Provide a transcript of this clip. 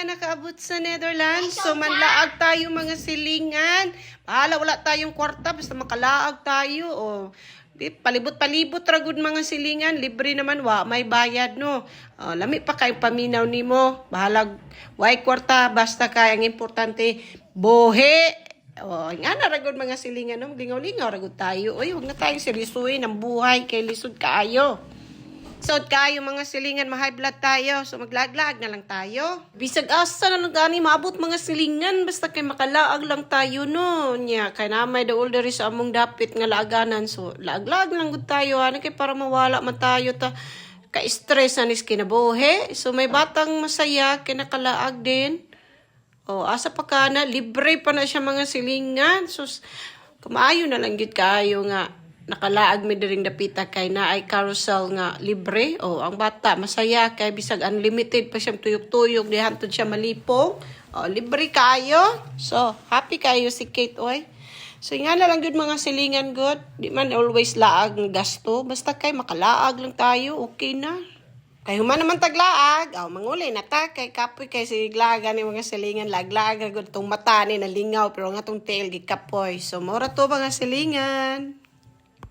nakaabot sa Netherlands. So, manlaag tayo mga silingan. Bahala, wala tayong kwarta. Basta makalaag tayo. O, palibot-palibot ragod mga silingan. Libre naman, may bayad, no? Lami pa kay paminaw ni mo. Bahala, way kwarta. Basta kay, ang importante, bohe. Nga na ragod mga silingan, no? Lingaw-lingaw ragod tayo. Uy, huwag na tayong seryosoy ng buhay. Kay lisod kaayo. Sod kayo mga silingan, ma-high blood tayo. So maglaglag na lang tayo. Bisag asa na gani maabot mga silingan. Basta kay makalaag lang tayo no. Nya, kay namay the older is among dapit nga laaganan. So laaglag lang gud tayo. Ano kay para mawala man tayo ta ka-stress anis kinabuhi. So may batang masaya kinakalaag din. Asa pa kana, libre pa na siya mga silingan. So kumaayo na lang gid kayo nga nakalaag mi diring dapita kay na ay carousel nga libre. Ang bata masaya kay bisag unlimited pa siyang tuyok-tuyok di hantod siya malipong. Libre kayo. So happy kayo si Kate oy. So nga na lang gud mga silingan good. Di man always laag ng gasto. Basta kay makalaag lang tayo, okay na. Kay human naman taglaag, manguli na ta kay kapoy kay siglaga ni mga silingan laglag gud tong mata ni nalingaw pero nga tong tail gikapoy. So mora to mga silingan.